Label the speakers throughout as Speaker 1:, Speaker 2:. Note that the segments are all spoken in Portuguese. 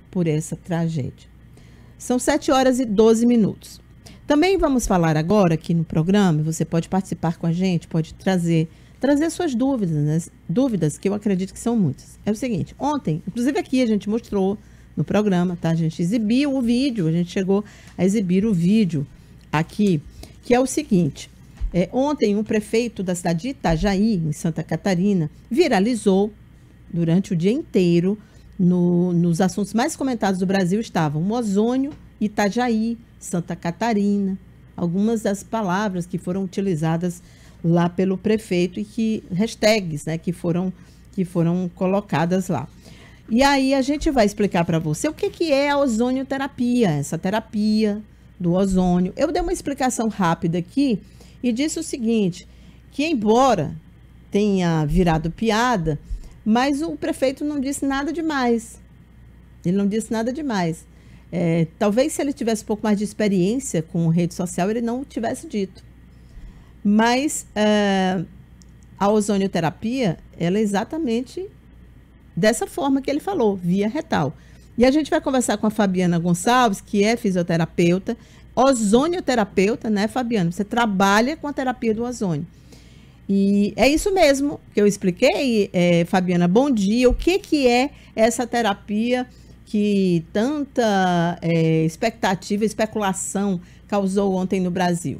Speaker 1: por essa tragédia. São 7h12. Também vamos falar agora aqui no programa, você pode participar com a gente, pode trazer suas dúvidas, né? Dúvidas que eu acredito que são muitas. É o seguinte, ontem, inclusive aqui a gente mostrou no programa, tá? A gente exibiu o vídeo, a gente chegou a exibir o vídeo aqui, que é o seguinte, ontem o prefeito da cidade de Itajaí, em Santa Catarina, viralizou durante o dia inteiro, nos assuntos mais comentados do Brasil estavam o ozônio, Itajaí, Santa Catarina, algumas das palavras que foram utilizadas lá pelo prefeito e que hashtags, né, que foram colocadas lá. E aí a gente vai explicar para você o que é a ozonioterapia, essa terapia do ozônio. Eu dei uma explicação rápida aqui e disse o seguinte, que embora tenha virado piada, mas o prefeito não disse nada demais. Ele não disse nada demais. Talvez se ele tivesse um pouco mais de experiência com rede social, ele não tivesse dito. Mas a ozonioterapia, ela é exatamente dessa forma que ele falou, via retal. E a gente vai conversar com a Fabiana Gonçalves, que é fisioterapeuta, ozonioterapeuta, né, Fabiana? Você trabalha com a terapia do ozônio. E é isso mesmo que eu expliquei, Fabiana, bom dia. O que é essa terapia que tanta expectativa, especulação causou ontem no Brasil?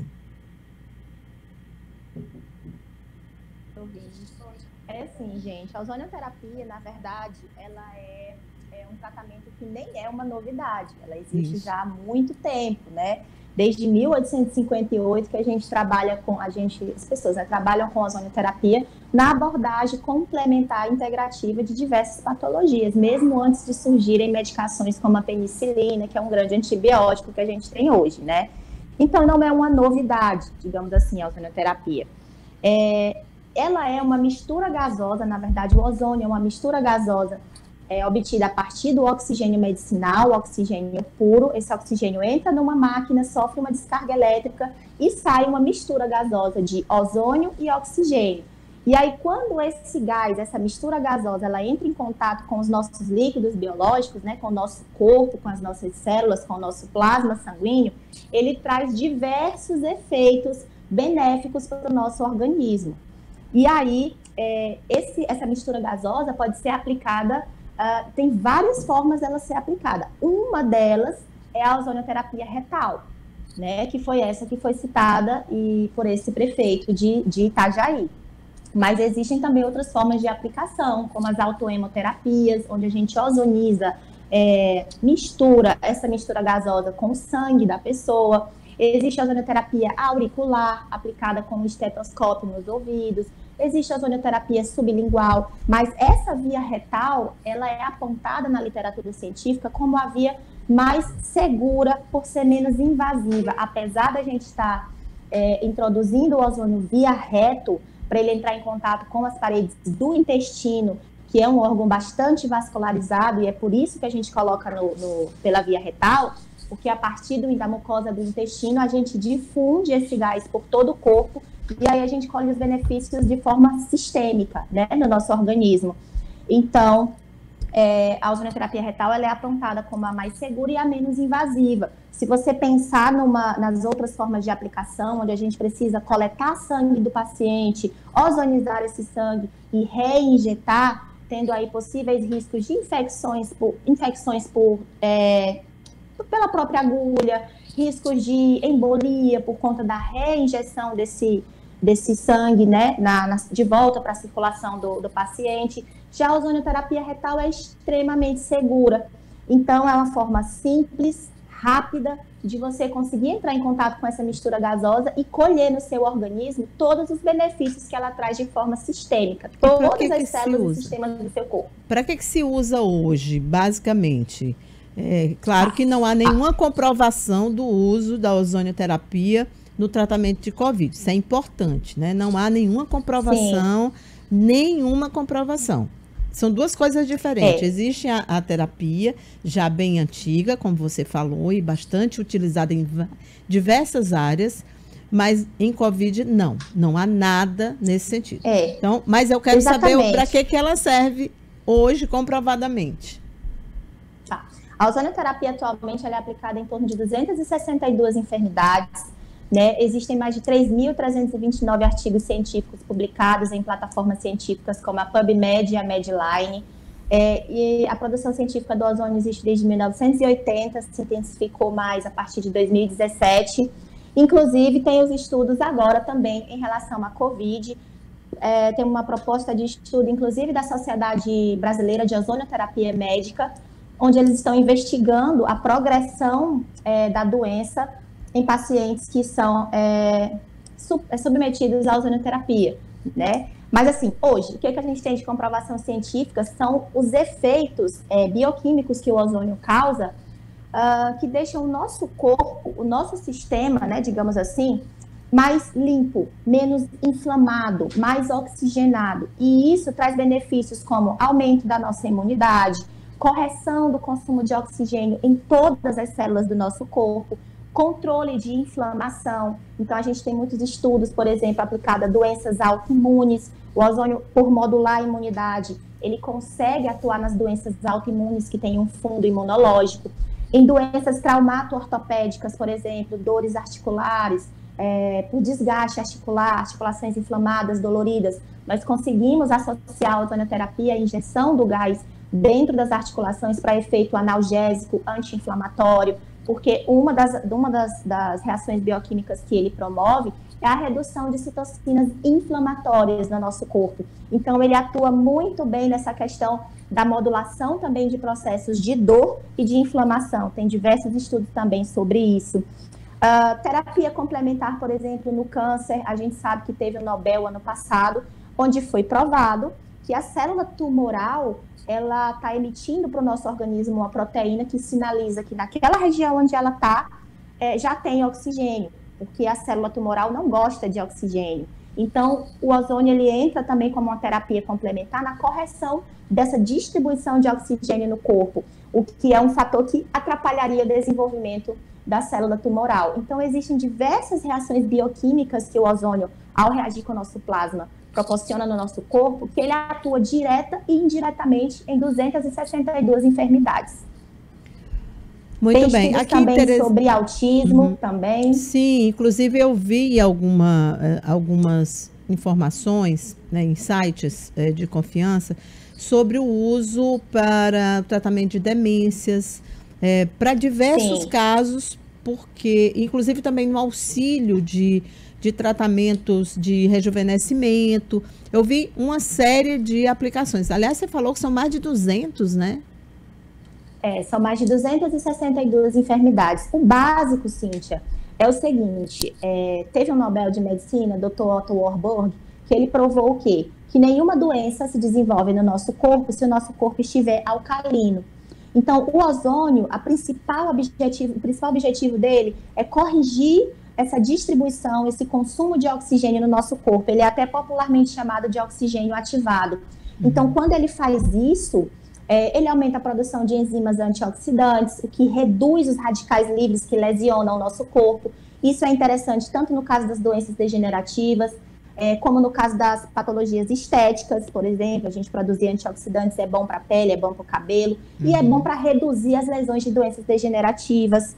Speaker 2: É assim, gente, a ozonioterapia, na verdade, ela é um tratamento que nem é uma novidade, ela existe já há muito tempo, né? Desde 1858 que a gente trabalha com, as pessoas, né, trabalham com ozonioterapia na abordagem complementar integrativa de diversas patologias, mesmo antes de surgirem medicações como a penicilina, que é um grande antibiótico que a gente tem hoje, né? Então, não é uma novidade, digamos assim, a ozonioterapia. Ela é uma mistura gasosa, na verdade, o ozônio é uma mistura gasosa obtida a partir do oxigênio medicinal, oxigênio puro. Esse oxigênio entra numa máquina, sofre uma descarga elétrica e sai uma mistura gasosa de ozônio e oxigênio. E aí, quando esse gás, essa mistura gasosa, ela entra em contato com os nossos líquidos biológicos, né, com o nosso corpo, com as nossas células, com o nosso plasma sanguíneo, ele traz diversos efeitos benéficos para o nosso organismo. E aí, essa mistura gasosa pode ser aplicada, tem várias formas dela ser aplicada. Uma delas é a ozonioterapia retal, né, que foi essa que foi citada por esse prefeito de Itajaí. Mas existem também outras formas de aplicação, como as autohemoterapias, onde a gente ozoniza, mistura essa mistura gasosa com o sangue da pessoa. Existe a ozonioterapia auricular, aplicada com um estetoscópio nos ouvidos. Existe a ozonioterapia sublingual, mas essa via retal, ela é apontada na literatura científica como a via mais segura por ser menos invasiva. Apesar da gente estar introduzindo o ozônio via reto, para ele entrar em contato com as paredes do intestino, que é um órgão bastante vascularizado, e é por isso que a gente coloca pela via retal, porque a partir da mucosa do intestino, a gente difunde esse gás por todo o corpo, e aí a gente colhe os benefícios de forma sistêmica, né, no nosso organismo. Então, a ozonioterapia retal, ela é apontada como a mais segura e a menos invasiva. Se você pensar nas outras formas de aplicação, onde a gente precisa coletar sangue do paciente, ozonizar esse sangue e reinjetar, tendo aí possíveis riscos de infecções pela própria agulha, riscos de embolia por conta da reinjeção desse sangue, né, de volta para a circulação do paciente. Já a ozonioterapia retal é extremamente segura. Então, é uma forma simples, rápida, de você conseguir entrar em contato com essa mistura gasosa e colher no seu organismo todos os benefícios que ela traz de forma sistêmica. Todas as células e sistemas do seu corpo.
Speaker 1: Para que se usa hoje, basicamente? Claro que não há nenhuma comprovação do uso da ozonioterapia no tratamento de Covid. Isso é importante, né? Não há nenhuma comprovação, São duas coisas diferentes. Existe a terapia já bem antiga, como você falou, e bastante utilizada em diversas áreas, mas em Covid não há nada nesse sentido. Então, mas eu quero saber para que ela serve hoje comprovadamente.
Speaker 2: A ozonioterapia atualmente ela é aplicada em torno de 262 enfermidades, né? Existem mais de 3.329 artigos científicos publicados em plataformas científicas como a PubMed e a Medline. E a produção científica do ozônio existe desde 1980, se intensificou mais a partir de 2017. Inclusive, tem os estudos agora também em relação à Covid. Tem uma proposta de estudo, inclusive, da Sociedade Brasileira de Ozonioterapia Médica, onde eles estão investigando a progressão da doença em pacientes que são submetidos à ozonioterapia, né? Mas, assim, hoje, o que a gente tem de comprovação científica são os efeitos bioquímicos que o ozônio causa, que deixam o nosso corpo, o nosso sistema, né, digamos assim, mais limpo, menos inflamado, mais oxigenado. E isso traz benefícios como aumento da nossa imunidade, correção do consumo de oxigênio em todas as células do nosso corpo, controle de inflamação. Então, a gente tem muitos estudos, por exemplo, aplicado a doenças autoimunes. O ozônio, por modular a imunidade, ele consegue atuar nas doenças autoimunes que têm um fundo imunológico. Em doenças traumato-ortopédicas, por exemplo, dores articulares, por desgaste articular, articulações inflamadas, doloridas, nós conseguimos associar a ozonioterapia à injeção do gás dentro das articulações para efeito analgésico, anti-inflamatório, porque uma das reações bioquímicas que ele promove é a redução de citocinas inflamatórias no nosso corpo. Então, ele atua muito bem nessa questão da modulação também de processos de dor e de inflamação. Tem diversos estudos também sobre isso. Terapia complementar, por exemplo, no câncer, a gente sabe que teve o Nobel ano passado, onde foi provado que a célula tumoral, ela está emitindo para o nosso organismo uma proteína que sinaliza que naquela região onde ela está, já tem oxigênio, porque a célula tumoral não gosta de oxigênio. Então, o ozônio, ele entra também como uma terapia complementar na correção dessa distribuição de oxigênio no corpo, o que é um fator que atrapalharia o desenvolvimento da célula tumoral. Então, existem diversas reações bioquímicas que o ozônio, ao reagir com o nosso plasma, proporciona no nosso corpo, que ele atua direta e indiretamente em 262 enfermidades.
Speaker 1: Muito bem.
Speaker 2: Aqui também sobre autismo também.
Speaker 1: Sim, inclusive eu vi algumas informações, né, em sites de confiança sobre o uso para tratamento de demências, para diversos casos, porque inclusive também no auxílio de tratamentos de rejuvenescimento. Eu vi uma série de aplicações. Aliás, você falou que são mais de 200, né?
Speaker 2: São mais de 262 enfermidades. O básico, Cíntia, é o seguinte, teve um Nobel de Medicina, Dr. Otto Warburg, que ele provou o quê? Que nenhuma doença se desenvolve no nosso corpo se o nosso corpo estiver alcalino. Então, o ozônio, o principal objetivo dele é corrigir essa distribuição, esse consumo de oxigênio no nosso corpo. Ele é até popularmente chamado de oxigênio ativado. Então, quando ele faz isso, ele aumenta a produção de enzimas antioxidantes, o que reduz os radicais livres que lesionam o nosso corpo. Isso é interessante tanto no caso das doenças degenerativas, como no caso das patologias estéticas, por exemplo. A gente produzir antioxidantes é bom para a pele, é bom para o cabelo, e é bom para reduzir as lesões de doenças degenerativas.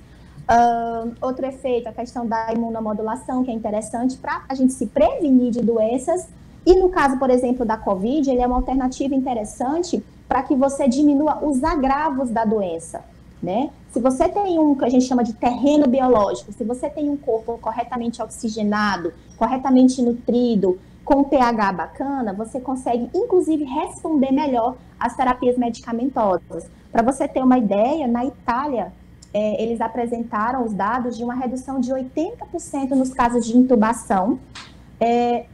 Speaker 2: Outro efeito, a questão da imunomodulação, que é interessante para a gente se prevenir de doenças. E no caso, por exemplo, da Covid, ele é uma alternativa interessante para que você diminua os agravos da doença, né? Se você tem um que a gente chama de terreno biológico, se você tem um corpo corretamente oxigenado, corretamente nutrido, com pH bacana, você consegue, inclusive, responder melhor às terapias medicamentosas. Para você ter uma ideia, na Itália, eles apresentaram os dados de uma redução de 80% nos casos de intubação,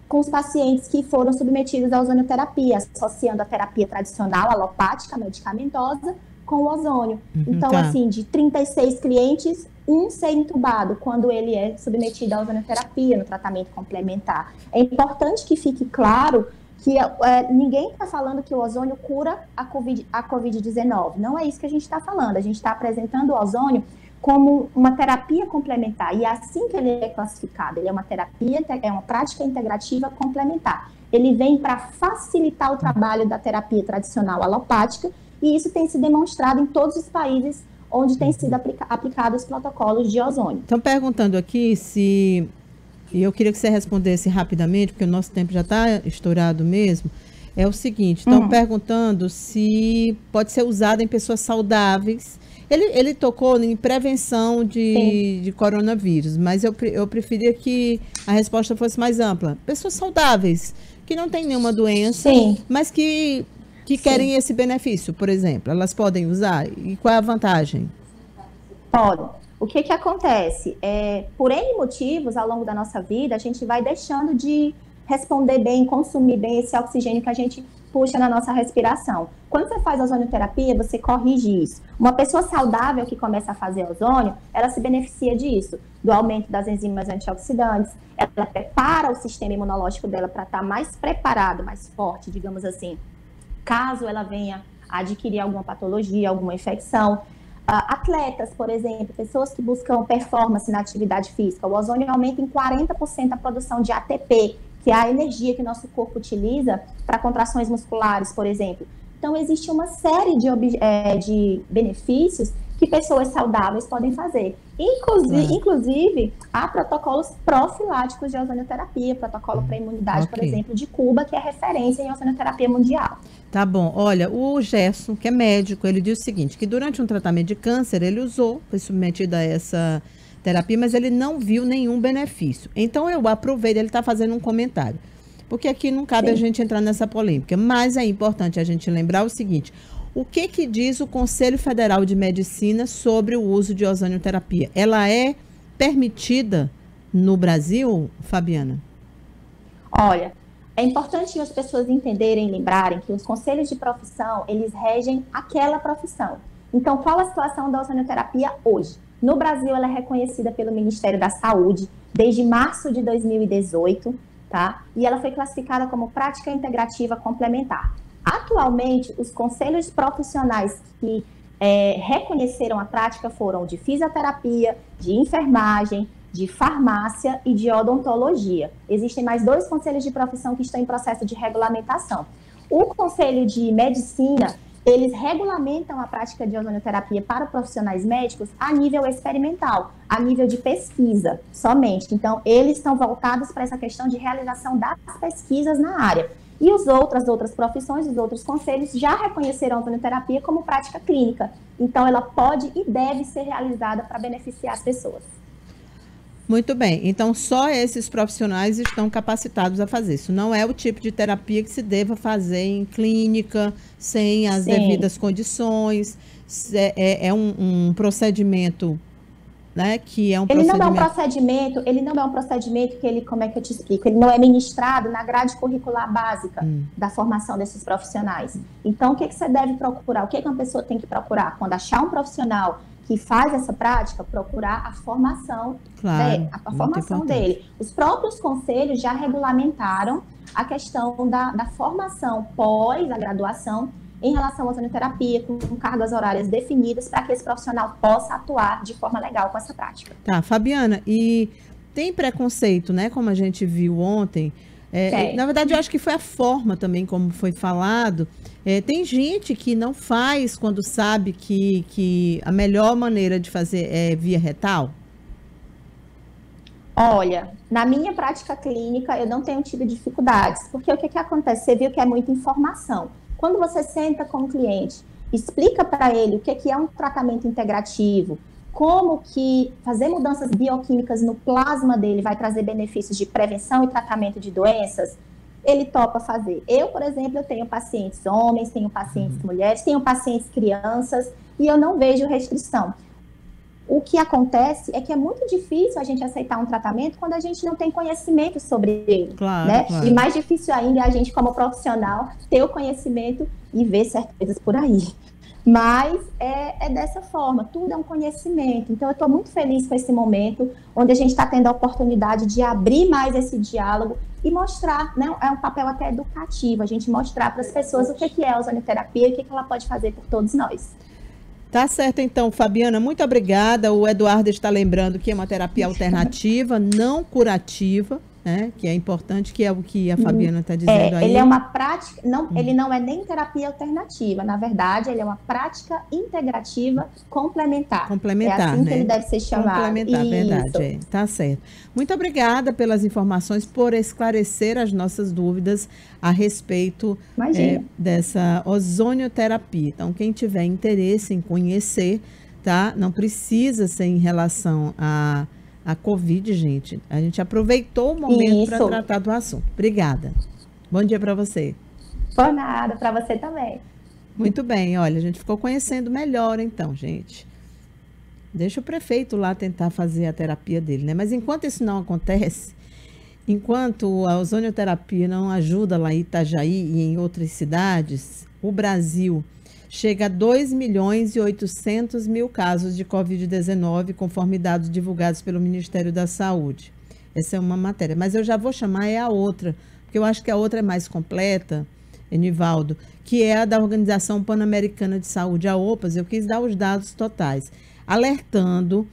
Speaker 2: com os pacientes que foram submetidos à ozonioterapia, associando a terapia tradicional, alopática, medicamentosa, com o ozônio. Então, assim, de 36 clientes, um ser intubado quando ele é submetido à ozonioterapia no tratamento complementar. É importante que fique claro que ninguém está falando que o ozônio cura a Covid-19. Não é isso que a gente está falando. A gente está apresentando o ozônio como uma terapia complementar. E é assim que ele é classificado. Ele é uma terapia, é uma prática integrativa complementar. Ele vem para facilitar o trabalho da terapia tradicional alopática, e isso tem se demonstrado em todos os países onde têm sido aplicados os protocolos de ozônio.
Speaker 1: Estão perguntando aqui se, e eu queria que você respondesse rapidamente, porque o nosso tempo já está estourado mesmo, é o seguinte, estão perguntando se pode ser usado em pessoas saudáveis. Ele tocou em prevenção de coronavírus, mas eu preferia que a resposta fosse mais ampla. Pessoas saudáveis, que não têm nenhuma doença, mas que querem esse benefício, por exemplo. Elas podem usar? E qual é a vantagem?
Speaker 2: Podem. O que acontece? Por N motivos, ao longo da nossa vida, a gente vai deixando de responder bem, consumir bem esse oxigênio que a gente puxa na nossa respiração. Quando você faz ozonioterapia, você corrige isso. Uma pessoa saudável que começa a fazer ozônio, ela se beneficia disso, do aumento das enzimas antioxidantes, ela prepara o sistema imunológico dela para estar mais preparado, mais forte, digamos assim, caso ela venha a adquirir alguma patologia, alguma infecção. Atletas, por exemplo, pessoas que buscam performance na atividade física, o ozônio aumenta em 40% a produção de ATP, que é a energia que o nosso corpo utiliza para contrações musculares, por exemplo. Então, existe uma série de benefícios que pessoas saudáveis podem fazer. Inclusive, há protocolos profiláticos de ozonioterapia, protocolo para imunidade, por exemplo, de Cuba, que é referência em ozonioterapia mundial.
Speaker 1: Tá bom. Olha, o Gerson, que é médico, ele diz o seguinte, que durante um tratamento de câncer, ele foi submetido a essa terapia, mas ele não viu nenhum benefício. Então, eu aproveito, ele está fazendo um comentário, porque aqui não cabe a gente entrar nessa polêmica, mas é importante a gente lembrar o seguinte, o que diz o Conselho Federal de Medicina sobre o uso de ozonioterapia? Ela é permitida no Brasil, Fabiana?
Speaker 2: Olha, é importante as pessoas entenderem, lembrarem que os conselhos de profissão, eles regem aquela profissão. Então, qual a situação da ozonioterapia hoje? No Brasil, ela é reconhecida pelo Ministério da Saúde desde março de 2018, tá? E ela foi classificada como prática integrativa complementar. Atualmente, os conselhos profissionais que reconheceram a prática foram de fisioterapia, de enfermagem, de farmácia e de odontologia. Existem mais 2 conselhos de profissão que estão em processo de regulamentação. O Conselho de Medicina, eles regulamentam a prática de ozonioterapia para profissionais médicos a nível experimental, a nível de pesquisa somente. Então, eles estão voltados para essa questão de realização das pesquisas na área. E as outras profissões, os outros conselhos já reconheceram a ozonioterapia como prática clínica. Então, ela pode e deve ser realizada para beneficiar as pessoas.
Speaker 1: Muito bem. Então, só esses profissionais estão capacitados a fazer. Isso não é o tipo de terapia que se deva fazer em clínica, sem as devidas condições. É um procedimento, né, que é um
Speaker 2: Ele não é um procedimento que ele, como é que eu te explico? Ele não é ministrado na grade curricular básica da formação desses profissionais. Então, o que você deve procurar? O que uma pessoa tem que procurar? Quando achar um profissional que faz essa prática, procurar a formação, a formação dele. Os próprios conselhos já regulamentaram a questão da formação pós a graduação em relação à ozonioterapia, com cargas horárias definidas para que esse profissional possa atuar de forma legal com essa prática.
Speaker 1: Tá, Fabiana, e tem preconceito, né, como a gente viu ontem, na verdade eu acho que foi a forma também como foi falado, tem gente que não faz quando sabe que a melhor maneira de fazer é via retal?
Speaker 2: Olha, na minha prática clínica eu não tenho tido dificuldades, porque o que acontece? Você viu que é muita informação. Quando você senta com o cliente, explica para ele o que é um tratamento integrativo, como que fazer mudanças bioquímicas no plasma dele vai trazer benefícios de prevenção e tratamento de doenças, ele topa fazer. Eu, por exemplo, eu tenho pacientes homens, tenho pacientes mulheres, tenho pacientes crianças, e eu não vejo restrição. O que acontece é que é muito difícil a gente aceitar um tratamento quando a gente não tem conhecimento sobre ele, né? Claro. E mais difícil ainda é a gente, como profissional, ter o conhecimento e ver certas coisas por aí. Mas é dessa forma, tudo é um conhecimento. Então, eu estou muito feliz com esse momento, onde a gente está tendo a oportunidade de abrir mais esse diálogo e mostrar, né? É um papel até educativo, a gente mostrar para as pessoas o que é a ozonioterapia e o que ela pode fazer por todos nós.
Speaker 1: Tá certo, então, Fabiana, muito obrigada. O Eduardo está lembrando que é uma terapia alternativa, não curativa, né? Que é importante, que é o que a Fabiana está dizendo aí.
Speaker 2: Ele é uma prática, ele não é nem terapia alternativa, na verdade, ele é uma prática integrativa complementar.
Speaker 1: Complementar,
Speaker 2: é assim,
Speaker 1: né?
Speaker 2: Que ele deve ser chamado.
Speaker 1: Complementar,
Speaker 2: Isso.
Speaker 1: verdade, tá certo. Muito obrigada pelas informações, por esclarecer as nossas dúvidas a respeito dessa ozonioterapia. Então, quem tiver interesse em conhecer, tá? Não precisa ser em relação a Covid, gente. A gente aproveitou o momento para tratar do assunto. Obrigada. Bom dia para você.
Speaker 2: Por nada, para você também.
Speaker 1: Muito bem, olha, a gente ficou conhecendo melhor então, gente. Deixa o prefeito lá tentar fazer a terapia dele, né? Mas enquanto isso não acontece, enquanto a ozonioterapia não ajuda lá em Itajaí e em outras cidades, o Brasil chega a 2.800.000 casos de Covid-19, conforme dados divulgados pelo Ministério da Saúde. Essa é uma matéria. Mas eu já vou chamar a outra, porque eu acho que a outra é mais completa, Enivaldo, que é a da Organização Pan-Americana de Saúde, a OPAS. Eu quis dar os dados totais, alertando